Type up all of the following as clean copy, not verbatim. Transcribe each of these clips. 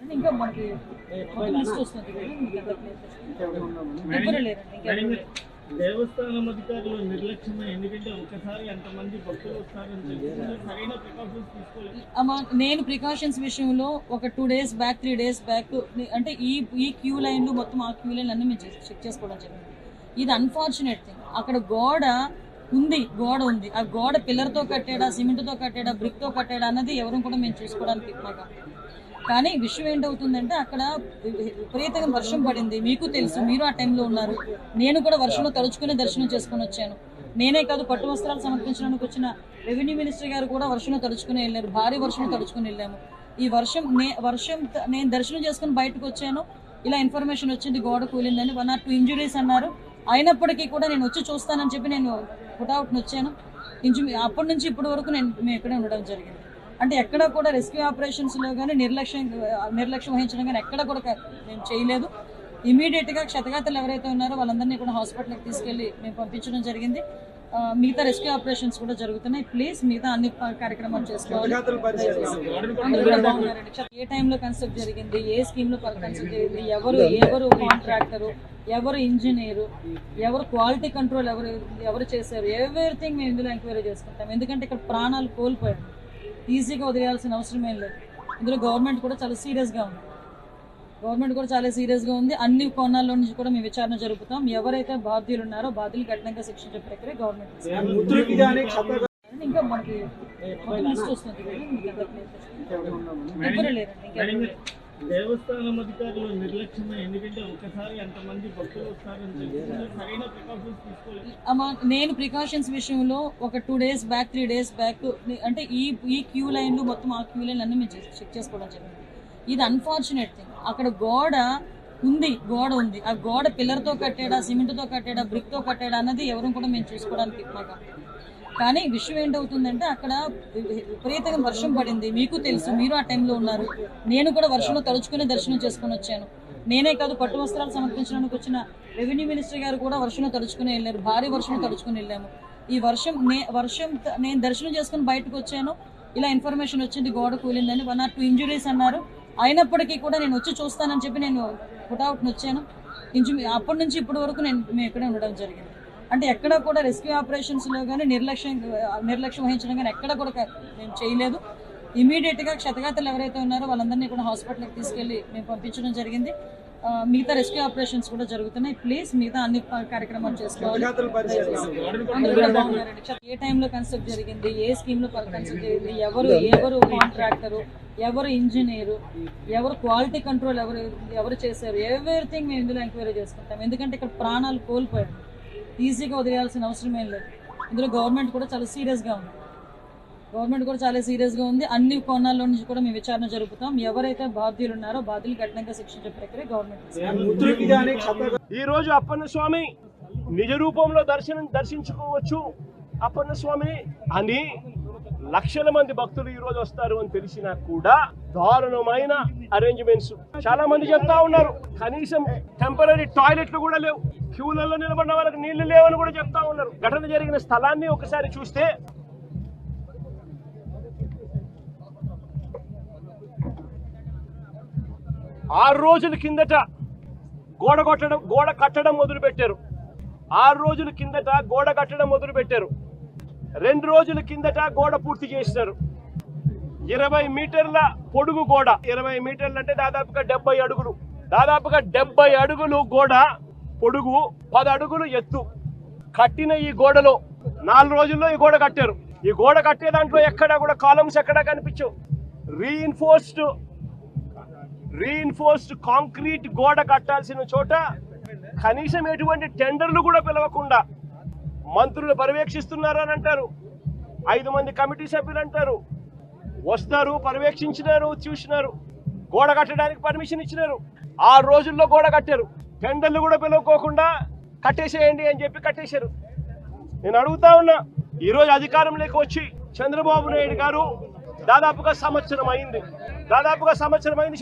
ఇంకా మనకి లిస్ట్ వస్తుంది దేవస్థానం అధికారులు నిర్లక్ష్యమే. ఎందుకంటే ఒకసారి అంతమంది భక్తులు వస్తారని సరైన ప్రికాషన్స్ తీసుకోలేదు. నేను ప్రికాషన్స్ విషయంలో ఒక 2 days బ్యాక్ 3 days బ్యాక్ అంటే ఈ క్యూ లైన్లు మొత్తం ఆ క్యూ లైన్లు అన్నీ మేము చెక్ చేసుకోవడం జరిగింది. ఇది అన్ఫార్చునేట్ థింగ్. అక్కడ గోడ ఉంది. ఆ గోడ పిల్లర్తో కట్టాడా, సిమెంట్తో కట్టాడా, బ్రిక్తో కట్టాడా అన్నది ఎవరు కూడా మేము చూసుకోవడానికి మాకు. కానీ విషయం ఏంటవుతుందంటే అక్కడ విపరీతంగా వర్షం పడింది. మీకు తెలుసు, మీరు ఆ టైంలో ఉన్నారు. నేను కూడా వర్షంలో తడుచుకుని దర్శనం చేసుకుని వచ్చాను. నేనే కాదు, పట్టు వస్త్రాలు సమర్పించడానికి వచ్చిన రెవెన్యూ మినిస్టర్ గారు కూడా వర్షంలో తడుచుకుని వెళ్ళారు. భారీ వర్షంలో తడుచుకుని వెళ్ళాము. ఈ వర్షం నేను దర్శనం చేసుకుని బయటకు వచ్చాను. ఇలా ఇన్ఫర్మేషన్ వచ్చింది గోడ కూలిందని. 1 or 2 ఇంజురీస్ అన్నారు. అయినప్పటికీ కూడా నేను వచ్చి చూస్తానని చెప్పి నేను పుట్అవుట్ని వచ్చాను. అప్పటి నుంచి ఇప్పటి వరకు మేము ఇక్కడే ఉండడం జరిగింది. అంటే ఎక్కడ కూడా రెస్క్యూ ఆపరేషన్స్లో కానీ నిర్లక్ష్యం వహించడం కానీ ఎక్కడ కూడా మేము చేయలేదు. ఇమీడియట్గా క్షతగాతులు ఎవరైతే ఉన్నారో వాళ్ళందరినీ కూడా హాస్పిటల్కి తీసుకెళ్ళి మేము పంపించడం జరిగింది. మిగతా రెస్క్యూ ఆపరేషన్స్ కూడా జరుగుతున్నాయి. ప్లీజ్ మిగతా అన్ని కార్యక్రమాలు చేసుకోవాలి. ఏ టైంలో కన్స్ట్రక్ట్ జరిగింది, ఏ స్కీమ్లో కన్స్ట్రక్ట్ జరిగింది, ఎవరు కాంట్రాక్టరు, ఎవరు ఇంజనీరు, ఎవరు క్వాలిటీ కంట్రోల్ ఎవరు చేశారు, ఎవ్రీథింగ్ మేము ఇందులో ఎంక్వైరీ చేసుకుంటాం. ఎందుకంటే ఇక్కడ ప్రాణాలు కోల్పోయారు. ఈజీగా వదిలేయాల్సిన అవసరం ఏం లేదు. ఇందులో గవర్నమెంట్ కూడా చాలా సీరియస్గా ఉంది. అన్ని కోణాల్లో నుంచి కూడా మేము విచారణ జరుపుతాం. ఎవరైతే బాధ్యులు ఉన్నారో బాధ్యులు కఠినంగా శిక్షించే ప్రక్రియ గవర్నమెంట్. ఇంకా మనకి లిస్ట్ వస్తుంది. దేవస్థానం అధికారులు నిర్లక్ష్యమే. ఎందుకంటే ఒకసారి అంతమంది భక్తులు వస్తారని సరైన ప్రికాషన్స్ తీసుకోలేదు. నేను ప్రికాషన్స్ విషయంలో ఒక 2 days బ్యాక్ 3 days బ్యాక్ అంటే ఈ క్యూ లైన్లు మొత్తం ఆ క్యూ లైన్లు అన్నీ మేము చెక్ చేసుకోవడం జరిగింది. ఇది అన్ఫార్చునేట్ థింగ్. అక్కడ గోడ ఉంది. ఆ గోడ పిల్లర్తో కట్టాడా, సిమెంట్తో కట్టాడా, బ్రిక్తో కట్టాడా అన్నది ఎవరు కూడా మేము చూసుకోవడానికి మాకు. కానీ విషయం ఏంటవుతుందంటే అక్కడ విపరీతంగా వర్షం పడింది. మీకు తెలుసు, మీరు ఆ టైంలో ఉన్నారు. నేను కూడా వర్షంలో తడుచుకుని దర్శనం చేసుకుని వచ్చాను. నేనే కాదు, పట్టు వస్త్రాలు సమర్పించడానికి వచ్చిన రెవెన్యూ మినిస్టర్ గారు కూడా వర్షంలో తడుచుకుని వెళ్ళారు. భారీ వర్షంలో తడుచుకుని వెళ్ళాము. ఈ వర్షం నేను దర్శనం చేసుకుని బయటకు వచ్చాను. ఇలా ఇన్ఫర్మేషన్ వచ్చింది గోడ కూలిందని. 1 or 2 ఇంజురీస్ అన్నారు. అయినప్పటికీ కూడా నేను వచ్చి చూస్తానని చెప్పి నేను పుట్అవుట్ని వచ్చాను. అప్పటి నుంచి ఇప్పటి వరకు మేము ఇక్కడే ఉండడం జరిగింది. అంటే ఎక్కడ కూడా రెస్క్యూ ఆపరేషన్స్లో కానీ నిర్లక్ష్యం వహించడం కానీ ఎక్కడ కూడా మేము చేయలేదు. ఇమీడియట్గా క్షతగాతులు ఎవరైతే ఉన్నారో వాళ్ళందరినీ కూడా హాస్పిటల్కి తీసుకెళ్ళి మేము పంపించడం జరిగింది. మిగతా రెస్క్యూ ఆపరేషన్స్ కూడా జరుగుతున్నాయి. ప్లీజ్ మిగతా అన్ని కార్యక్రమాలు చేసుకోవాలి. ఏ టైంలో కన్స్ట్రక్ట్ జరిగింది, ఏ స్కీమ్లో కన్స్ట్రక్ట్ జరిగింది, ఎవరు కాంట్రాక్టరు, ఎవరు ఇంజనీరు, ఎవరు క్వాలిటీ కంట్రోల్ ఎవరు చేశారు, ఎవ్రీథింగ్ మేము ఇందులో ఎంక్వైరీ చేసుకుంటాం. ఎందుకంటే ఇక్కడ ప్రాణాలు కోల్పోయారు. ఈజీగా వదిలేయాల్సిన అవసరం ఏం లేదు. ఇందులో గవర్నమెంట్ కూడా చాలా సీరియస్గా ఉంది. అన్ని కోణాల్లో నుంచి కూడా మేము విచారణ జరుపుతాం. ఎవరైతే బాధ్యులు ఉన్నారో బాధ్యులు కఠినంగా శిక్షించే ప్రక్రియ గవర్నమెంట్. ఈ రోజు అప్పన్న స్వామి నిజ రూపంలో దర్శించుకోవచ్చు అప్పన్న స్వామిని అని లక్షల మంది భక్తులు ఈ రోజు వస్తారు అని తెలిసినా కూడా దారుణమైన అరేంజ్మెంట్స్. చాలా మంది చెప్తా ఉన్నారు కనీసం టెంపరీ టాయిలెట్లు కూడా లేవు, క్యూలలో నిలబడిన వాళ్ళకి నీళ్లు లేవని కూడా చెప్తా ఉన్నారు. ఘటన జరిగిన స్థలాన్ని ఒకసారి చూస్తే 6 రోజుల కిందట గోడ కట్టడం మొదలుపెట్టారు. 6 రోజుల కిందట గోడ కట్టడం మొదలుపెట్టారు. 2 రోజుల కిందట గోడ పూర్తి చేశారు. 20 మీటర్ల పొడుగు గోడ, 20 మీటర్లు అంటే దాదాపుగా 70 అడుగులు. దాదాపుగా 70 అడుగులు గోడ పొడుగు, 10 అడుగులు ఎత్తు కట్టిన ఈ గోడలో 4 రోజుల్లో ఈ గోడ కట్టారు. ఈ గోడ కట్టే దాంట్లో ఎక్కడా కూడా కాలమ్స్ ఎక్కడా కనిపించవు. రీఇన్ఫోర్స్డ్ కాంక్రీట్ గోడ కట్టాల్సిన చోట కనీసం ఎటువంటి టెండర్లు కూడా పిలవకుండా మంత్రులు పర్యవేక్షిస్తున్నారు అని అంటారు. 5 మంది కమిటీ సభ్యులు అంటారు, వస్తారు, పర్యవేక్షించినారు, చూసినారు, గోడ కట్టడానికి పర్మిషన్ ఇచ్చినారు. 6 రోజుల్లో గోడ కట్టారు. టెండర్లు కూడా పిలవకోకుండా కట్టేసేయండి అని చెప్పి కట్టేశారు. నేను అడుగుతా ఉన్నా, ఈరోజు అధికారంలోకి వచ్చి చంద్రబాబు నాయుడు గారు దాదాపుగా సంవత్సరం అయింది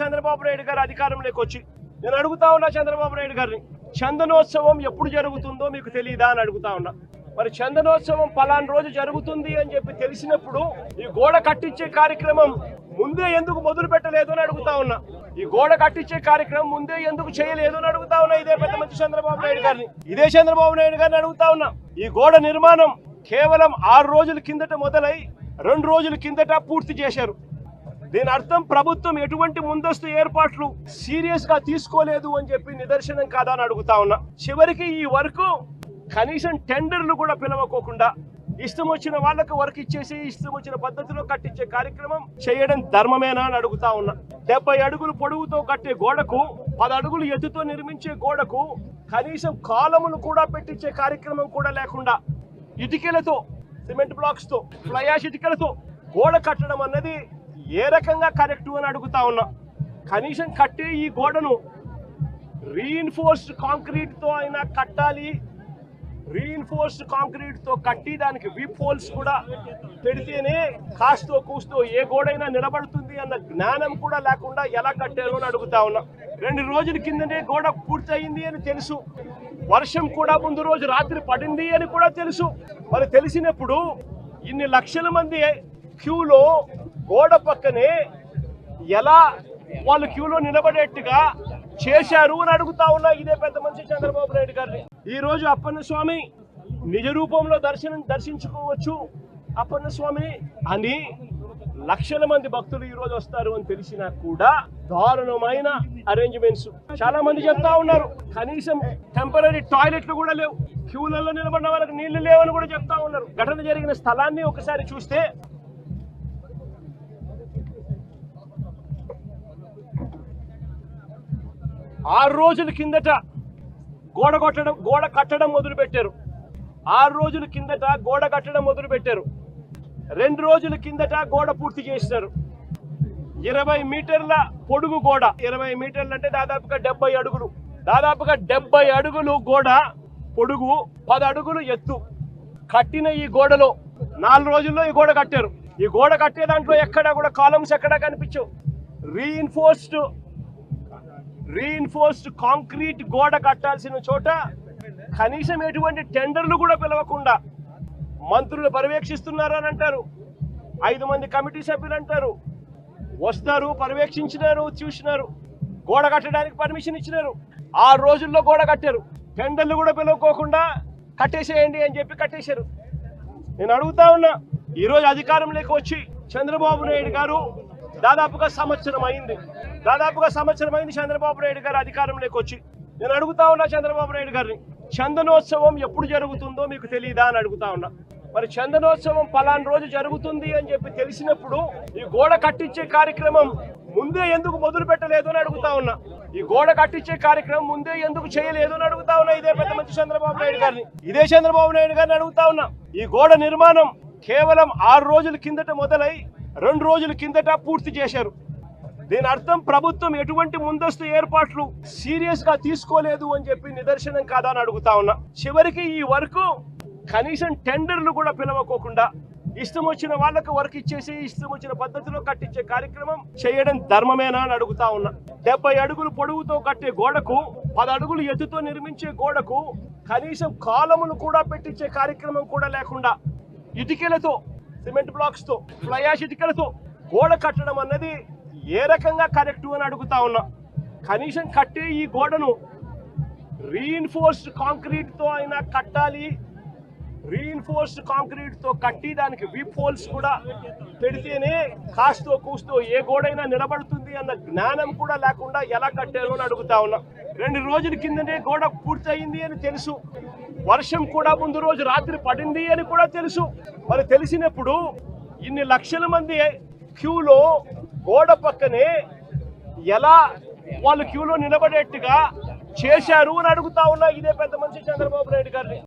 చంద్రబాబు నాయుడు గారు అధికారంలోకి వచ్చి. నేను అడుగుతా ఉన్నా చంద్రబాబు నాయుడు గారిని, చందనోత్సవం ఎప్పుడు జరుగుతుందో మీకు తెలియదా అని అడుగుతా ఉన్నా. మరి చందనోత్సవం పలానా రోజు జరుగుతుంది అని చెప్పి తెలిసినప్పుడు ఈ గోడ కట్టించే కార్యక్రమం ముందే ఎందుకు మొదలు పెట్టలేదు అని అడుగుతా ఉన్నా. ఈ గోడ కట్టించే కార్యక్రమం ముందే ఎందుకు చేయలేదు అని అడుగుతా ఉన్నా. ఇదే పెద్ద మంచి చంద్రబాబు నాయుడు గారిని, ఇదే చంద్రబాబు నాయుడు గారిని అడుగుతా ఉన్నా. ఈ గోడ నిర్మాణం కేవలం 6 రోజుల కిందట మొదలై 2 రోజుల కిందట పూర్తి చేశారు. దీని అర్థం ప్రభుత్వం ఎటువంటి ముందస్తు ఏర్పాట్లు సీరియస్ గా తీసుకోలేదు అని చెప్పి నిదర్శనం కాదా అని అడుగుతా ఉన్నా. చివరికి ఈ వర్క్ కనీసం టెండర్లు కూడా పిలవకోకుండా ఇష్టం వచ్చిన వాళ్ళకు వర్క్ ఇచ్చేసి ఇష్టం వచ్చిన పద్ధతిలో కట్టించే కార్యక్రమం చేయడం ధర్మమేనా అని అడుగుతా ఉన్నా. 70 అడుగులు పొడవుతో కట్టే గోడకు 10 అడుగులు ఎత్తుతో నిర్మించే గోడకు కనీసం కాలములు కూడా పెట్టించే కార్యక్రమం కూడా లేకుండా ఇటుకలతో, సిమెంట్ బ్లాక్స్ తో, ఫ్లై యాష్ ఇటుకలతో గోడ కట్టడం అన్నది ఏ రకంగా కరెక్ట్ అని అడుగుతా ఉన్నా. కనీసం కట్టే ఈ గోడను రీఇన్ఫోర్స్డ్ కాంక్రీట్ తో అయినా కట్టాలి. రీఇన్ఫోర్స్డ్ కాంక్రీట్ తో కట్టి దానికి వీప్ హోల్స్ కూడా పెడితేనే కాస్తో కూస్తో ఏ గోడైనా నిలబడుతుంది అన్న జ్ఞానం కూడా లేకుండా ఎలా కట్టారు అని అడుగుతా ఉన్నా. 2 రోజుల కిందనే గోడ పూర్తయింది అని తెలుసు, వర్షం కూడా ముందు రోజు రాత్రి పడింది అని కూడా తెలుసు. మరి తెలిసినప్పుడు ఇన్ని లక్షల మంది క్యూలో గోడ పక్కనే ఎలా వాళ్ళు క్యూలో నిలబడేట్టుగా చేశారు అని అడుగుతా ఉన్నా. ఇదే పెద్ద మనిషి చంద్రబాబు నాయుడు గారిని. ఈ రోజు అప్పన్న స్వామి నిజ రూపంలో దర్శించుకోవచ్చు అప్పన్న స్వామిని అని లక్షల మంది భక్తులు ఈ రోజు వస్తారు అని తెలిసినా కూడా దారుణమైన అరేంజ్మెంట్స్. చాలా మంది చెప్తా ఉన్నారు కనీసం టెంపరీ టాయిలెట్లు కూడా లేవు, క్యూలలో నిలబడిన వాళ్ళకి నీళ్లు లేవని కూడా చెప్తా ఉన్నారు. ఘటన జరిగిన స్థలాన్ని ఒకసారి చూస్తే ఆరు రోజుల కిందట గోడ కట్టడం మొదలు పెట్టారు. 6 రోజుల కిందట గోడ కట్టడం మొదలు పెట్టారు. 2 రోజుల కిందట గోడ పూర్తి చేశారు. 20 మీటర్ల పొడుగు గోడ, 20 మీటర్లు అంటే దాదాపుగా 70 అడుగులు, దాదాపుగా 70 అడుగులు గోడ పొడుగు, 10 అడుగులు ఎత్తు కట్టిన ఈ గోడలో 4 రోజుల్లో ఈ గోడ కట్టారు. ఈ గోడ కట్టే దాంట్లో ఎక్కడా కూడా కాలమ్స్ ఎక్కడా కనిపించవు. రీఇన్ఫోర్స్డ్ కాంక్రీట్ గోడ కట్టాల్సిన చోట కనీసం ఎటువంటి టెండర్లు కూడా పిలవకుండా మంత్రులు పర్యవేక్షిస్తున్నారు అని అంటారు. 5 మంది కమిటీ సభ్యులు అంటారు, వస్తారు, పర్యవేక్షించినారు, చూసినారు, గోడ కట్టడానికి పర్మిషన్ ఇచ్చినారు. 6 రోజుల్లో గోడ కట్టారు. టెండర్లు కూడా పిలవకోకుండా కట్టేసేయండి అని చెప్పి కట్టేశారు. నేను అడుగుతా ఉన్నా, ఈరోజు అధికారంలోకి వచ్చి చంద్రబాబు నాయుడు గారు దాదాపుగా సంవత్సరం అయింది చంద్రబాబు నాయుడు గారు అధికారంలోకి వచ్చి. నేను అడుగుతా ఉన్నా చంద్రబాబు నాయుడు గారిని, చందనోత్సవం ఎప్పుడు జరుగుతుందో మీకు తెలియదా అని అడుగుతా ఉన్నా. మరి చందనోత్సవం పలానా రోజు జరుగుతుంది అని చెప్పి తెలిసినప్పుడు ఈ గోడ కట్టించే కార్యక్రమం ముందే ఎందుకు మొదలు పెట్టలేదు అని అడుగుతా ఉన్నా. ఈ గోడ కట్టించే కార్యక్రమం ముందే ఎందుకు చేయలేదు అని అడుగుతా ఉన్నా. ఇదే పెద్ద మంచి చంద్రబాబు నాయుడు గారిని, ఇదే చంద్రబాబు నాయుడు గారిని అడుగుతా ఉన్నా. ఈ గోడ నిర్మాణం కేవలం 6 రోజుల కిందట మొదలై 2 రోజుల కిందట పూర్తి చేశారు. దీని అర్థం ప్రభుత్వం ఎటువంటి ముందస్తు ఏర్పాట్లు సీరియస్ గా తీసుకోలేదు అని చెప్పి నిదర్శనం కాదా అని అడుగుతా ఉన్నా. చివరికి ఈ వర్క్ కనీసం టెండర్లు కూడా పిలవకోకుండా ఇష్టం వచ్చిన వాళ్ళకు వర్క్ ఇచ్చేసి ఇష్టం వచ్చిన పద్ధతిలో కట్టించే కార్యక్రమం చేయడం ధర్మమేనా అని అడుగుతా ఉన్నా. 70 అడుగులు పొడవుతో కట్టే గోడకు 10 అడుగులు ఎత్తుతో నిర్మించే గోడకు కనీసం కాలములు కూడా పెట్టించే కార్యక్రమం కూడా లేకుండా ఇటుకలతో, సిమెంట్ బ్లాక్స్ తో, ఫ్లై యాష్ ఇటుకలతో గోడ కట్టడం అన్నది ఏ రకంగా కరెక్ట్ అని అడుగుతా ఉన్నా. కనీసం కట్టే ఈ గోడను రీఇన్ఫోర్స్డ్ కాంక్రీట్ తో అయినా కట్టాలి. రీఇన్ఫోర్స్డ్ కాంక్రీట్ తో కట్టి దానికి వీప్ హోల్స్ కూడా పెడితేనే కాస్తో కూస్తో ఏ గోడైనా నిలబడుతుంది అన్న జ్ఞానం కూడా లేకుండా ఎలా కట్టారు అని అడుగుతా ఉన్నా. 2 రోజుల కిందనే గోడ పూర్తయింది అని తెలుసు, వర్షం కూడా ముందు రోజు రాత్రి పడింది అని కూడా తెలుసు. మరి తెలిసినప్పుడు ఇన్ని లక్షల మంది క్యూలో గోడ పక్కనే ఎలా వాళ్ళు క్యూలో నిలబడేట్టుగా చేశారు అని అడుగుతా ఉన్నా. ఇదే పెద్ద మనిషి చంద్రబాబు నాయుడు గారిని.